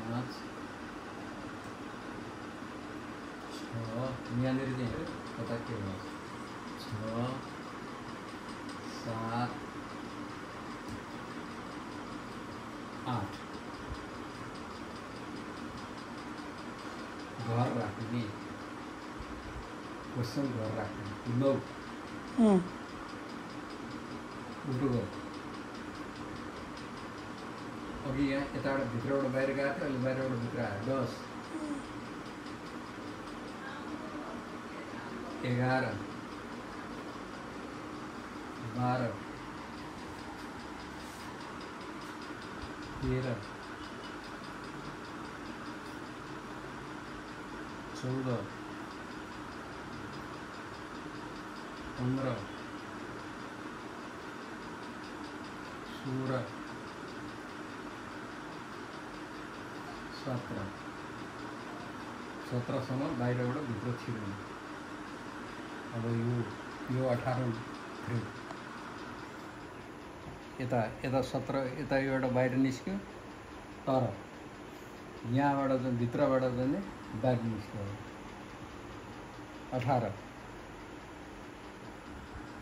5 6 यहाँनिर चाहिँ कता के हो 6 7 8 घर राख्ने क्वेसन घर राख्ने 9 उल्टो गर अघि यहाँ यताबाट भित्रबाट बाहिर गएको थियो अहिले बाहिरबाट भित्र आयो 10 11 12 13 14 15 16 17सम्म बाहिरबाट भित्र छिर्नु अब यो 18 यता 17 यता एउटा बाहिर निस्क्यो तर यहाँबाट चाहिँ भित्रबाट चाहिँ बाहिर निस्क्यो 18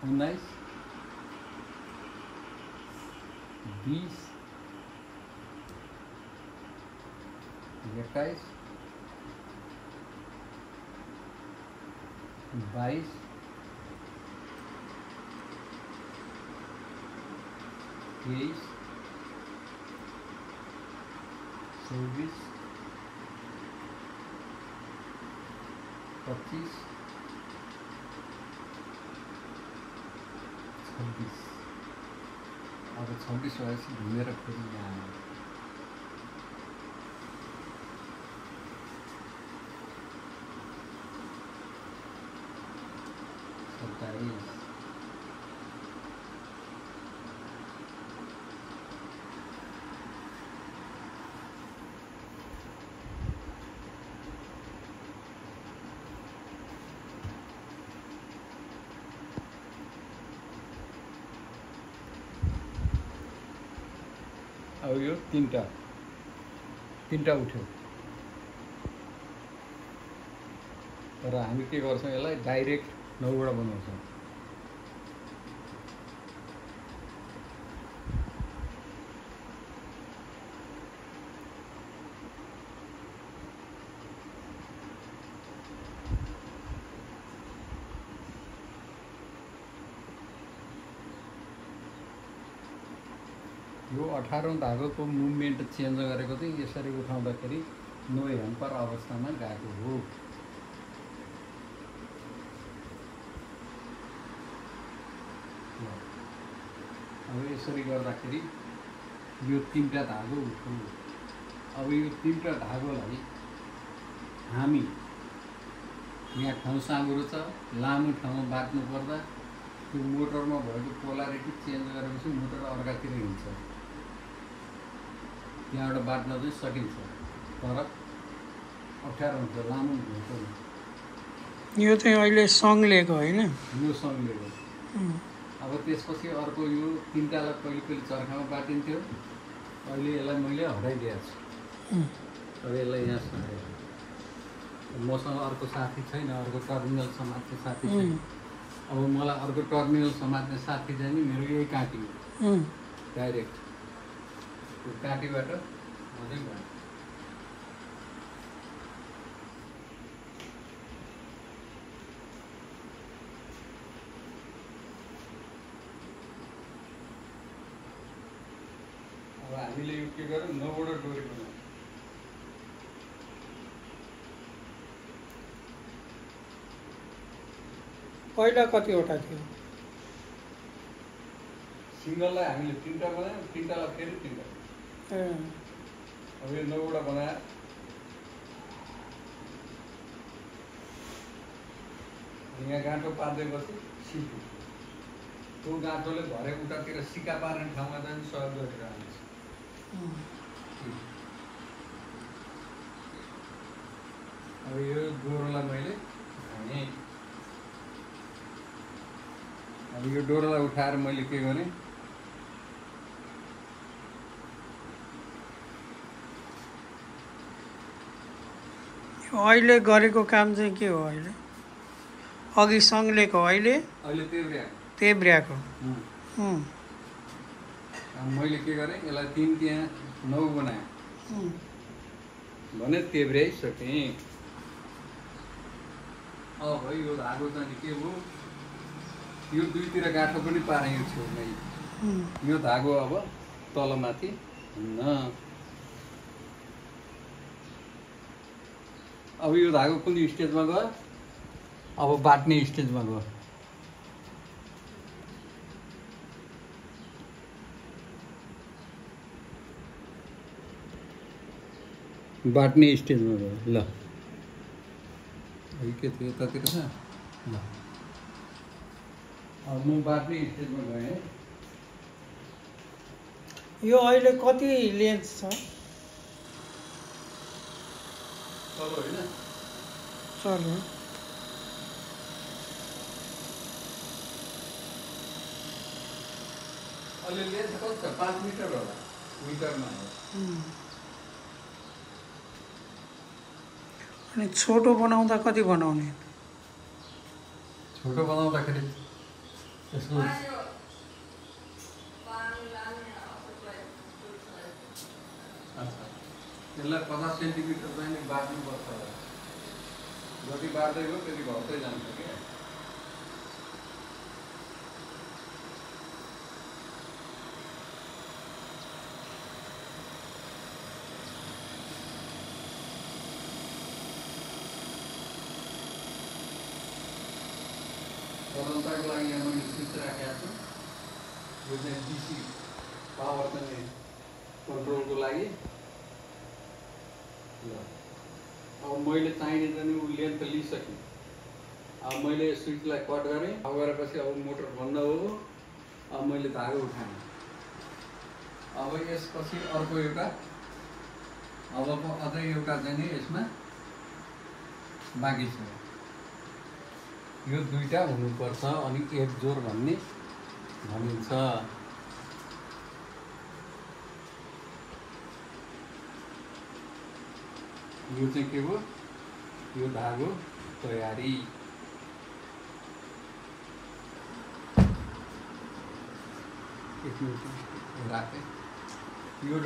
19 20 21 22 23 24 25 26 अब 26 भएपछि घुमेर फेरि यहाँ आयो 27 अब यो तीनटा उठ्यो तर हामी के गर्छौँ यसलाई डाइरेक्ट 9 वटा बनाउँछौँ यो 18औं धागोको मुभमेन्ट चेन्ज गरेको चाहिँ यसरी उठाउँदाखेरि नो हेम्पर अवस्थामा गएको हो अब यसरी गर्दाखेरि यो 3टा धागो उठ्यो अब यो 3टा धागोलाई हामी यहाँ ठाउँ साँघुरो छ लामो ठाउँमा बाट्नु पर्दा त्यो मोटरमा भएको पोलारिटी चेन्ज गरेपछि मोटर अर्कातिर हिँड्छ त्यहाँबाट बाट्न चाहिँ सकिन्छ तर अप्ठ्यारो हुन्छ लामो हुन्छ यो चाहिँ अहिले सङ लिएको होइन यो सङ लिएको अब त्यसपछि अर्को यो 3टालाई पहिले चर्खामा बाटिन्थ्यो अहिले यसलाई मैले हटाइदिएको छु अब यसलाई यहाँ सरेँ मसँग अर्को साथी छैन अर्को टर्मिनल समात्ने साथी छैन अब मलाई अर्को टर्मिनल समात्ने साथी चाहिँ नि मेरो यही काँटी हो डाइरेक्ट त्यो काँटीबाट मजै भयो अब हामीले यो के गर्यौँ 9वटा डोरी बनायौँ पहिला कतिवटा थियो सिङ्गललाई हामीले 3टा बनायौँ 3टालाई फेरि 3टा अब यो 9वटा बनायो यहाँ गाँठो पार्दै बस्यो सिक्यो त्यो गाँठोले भरे उतातिर सिक्का पार्ने ठाउँमा चाहिँ सहयोग गरेर आउँछ अब यो डोरोलाई मैले हाने अब यो डोरोलाई उठाएर मैले के गरेँ अहिले गरेको काम चाहिँ के हो अहिले? अघि सङ्लेको, अहिले अहिले तेब्र्याको। मैले के गरेँ, यसलाई 3 त्यहाँ 9 बनाएँ भने तेब्र्याइसकेँ। अब यो धागो चाहिँ के हो, यो दुईतिर गाँठो पनि पारेँ यो छेउमै। यो धागो अब तलमाथि हुन्न। अब यो धागो कुन स्टेजमा गयो? अब बाट्ने स्टेजमा गयो। बाट्ने स्टेजमा गयो। ल के थियो यतातिर छ। ल अब म बाट्ने स्टेजमा गएँ। यो अहिले कति लेन्थ छ? चलो होइन चल्यो। अहिले लेन्थ कति छ? 5 मिटर होला, मिटरमा हो। अनि छोटो बनाउँदा कति बनाउने? छोटो बनाउँदाखेरि यसको यसलाई 50 सेन्टिमिटर चाहिँ बाट्नुपर्छ होला। जति बाट्दै गयो त्यति घट्दै जान्छ क्या। सरलताको लागि यहाँ मैले स्विच राखेको छु। यो चाहिँ डिसी पावर चाहिँ कन्ट्रोलको लागि। अब मैले चाहिने चाहिँ ऊ लेन्थ लिइसकेँ। अब मैले स्विचलाई कट गरेँ। अब गरेपछि अब मोटर बन्द हो। अब मैले धागो उठाएँ। अब यसपछि अर्को एउटा, अब अझै एउटा चाहिँ नि यसमा बाँकी छ। यो दुईटा हुनुपर्छ अनि एक जोर भन्ने भनिन्छ। यो चाहिँ के हो? यो धागो तयारी। एक मिनट राखेँ। यो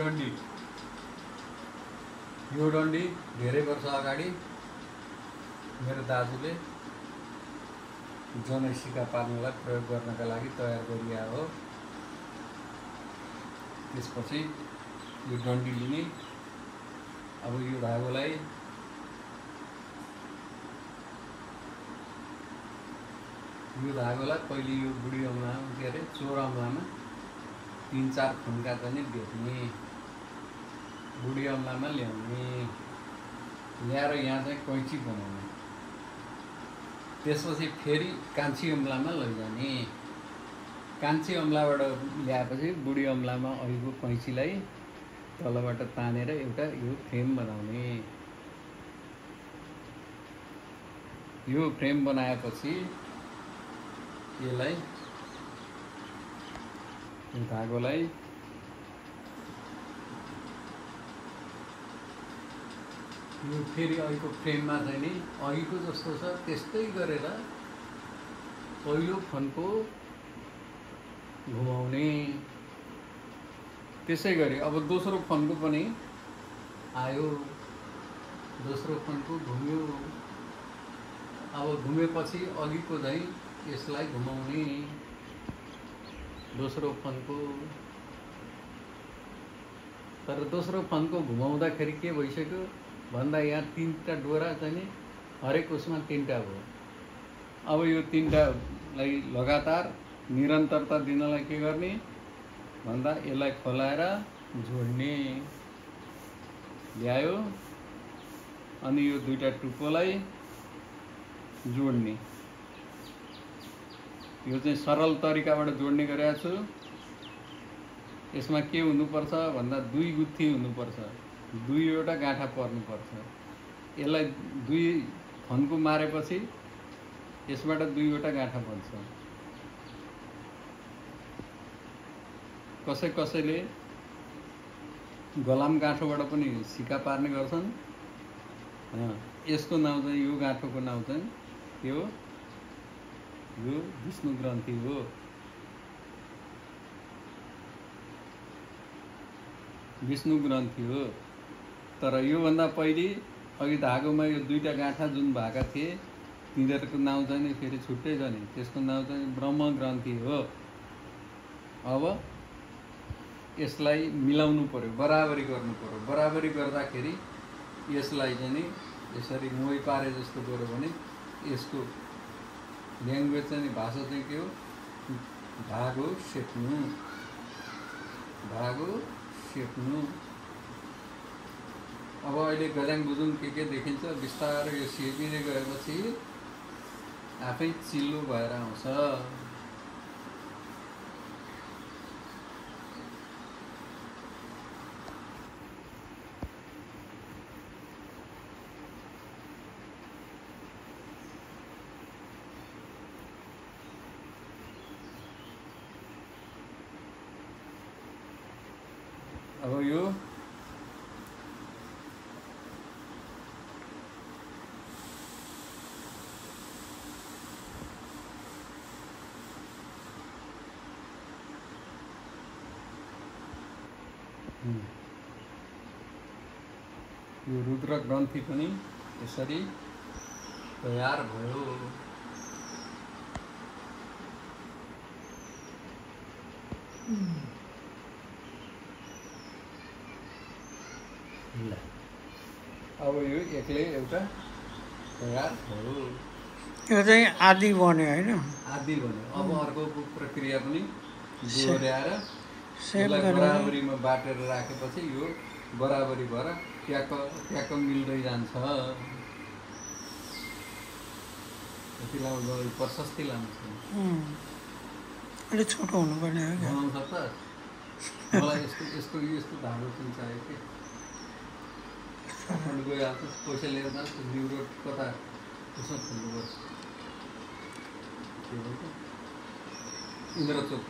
डन्डी धेरै वर्ष अगाडि मेरो दाजुले जनै सिका पार्नलाई प्रयोग गर्नका लागि तयार गरिया हो। त्यसपछि यो डन्डी लिने। अब यो धागोलाई पहिले यो बुढी औँलामा के अरे चोर औँलामा 3-4 खुन्का चाहिँ बेच्ने। बुढी औँलामा ल्याउने, ल्याएर यहाँ चाहिँ कैँची बनाउने। त्यसपछि फेरि कान्छी औँलामा लैजाने। कान्छी औँलाबाट ल्याएपछि बुढी औँलामा अहिलेको कैँचीलाई तलबाट तानेर एउटा यो फ्रेम बनाउने। यो फ्रेम बनाएपछि यसलाई यो धागोलाई यो फेरि अहिलेको फ्रेममा चाहिँ नि अहिलेको जस्तो छ त्यस्तै गरेर पहिलो फन्को घुमाउने। त्यसै गरी अब दोस्रो फन्को पनि आयो। दोस्रो फन्को घुम्यो। अब घुमेपछि अघिको चाहिँ यसलाई घुमाउने। दोस्रो फन्को। तर दोस्रो फन्को घुमाउँदाखेरि के भइसक्यो भन्दा यहाँ 3टा डोरा चाहिँ नि हरेक उसमा 3टा भयो। अब यो 3टालाई लगातार निरन्तरता दिनलाई के गर्ने भन्दा यसलाई खोलाएर जोड्ने। ल्यायो अनि यो दुईटा टुप्पोलाई जोड्ने। यो चाहिँ सरल तरिकाबाट जोड्ने गरेको छु। यसमा के हुनुपर्छ भन्दा 2 गुत्थी हुनुपर्छ, 2वटा गाँठा पर्नुपर्छ। यसलाई 2 फन्को मारेपछि यसबाट 2वटा गाँठा बन्छ। कसैले गलाम गाँठोबाट पनि सिका पार्ने गर्छन्। यसको नाउँ चाहिँ यो गाँठोको नाउँ चाहिँ यो विष्णु ग्रन्थि हो। विष्णु ग्रन्थि हो। तर योभन्दा पहिले अघि धागोमा यो दुईटा गाँठा जुन भएका थिए तिनीहरूको नाउँ चाहिँ नि फेरि छुट्टै छ नि, त्यसको नाउँ चाहिँ ब्रह्म ग्रन्थि हो। अब यसलाई मिलाउनु पर्यो, बराबरी गर्नु पर्यो। बराबरी गर्दाखेरि यसलाई चाहिँ नि यसरी मोही पारे जस्तो गऱ्यो भने यसको ल्याङ्ग्वेज चाहिँ नि भाषा चाहिँ के हो, धागो सेक्नु, धागो सेक्नु। अब अहिले गजाङ बुजुङ के देखिन्छ, बिस्तारै यो सेकिँदै गएपछि आफै चिल्लो भएर आउँछ। अब यो रुद्र ग्रन्थि पनि यसरी तयार भयो। अब यो एक्लै एउटा तयार भयो। यो चाहिँ आदि बन्यो होइन, आदि बन्यो। अब अर्को प्रक्रिया पनि दोहोऱ्याएर सेभ यसलाई गरेर बराबरीमा बाटेर राखेपछि यो बराबरी भएर ट्याक्क मिल्दै जान्छ। यति लामो प्रशस्ति लान्छ। अलिक छोटो हुनुपर्ने हो क्या। बनाउँछ त मलाई यस्तो धागो पनि चाहियो कि काठमाडौँ गइहाल्छ, पैसा लिएर जान्छ, न्यु रोड कता यसो खोल्नुपर्छ, इन्द्रचोक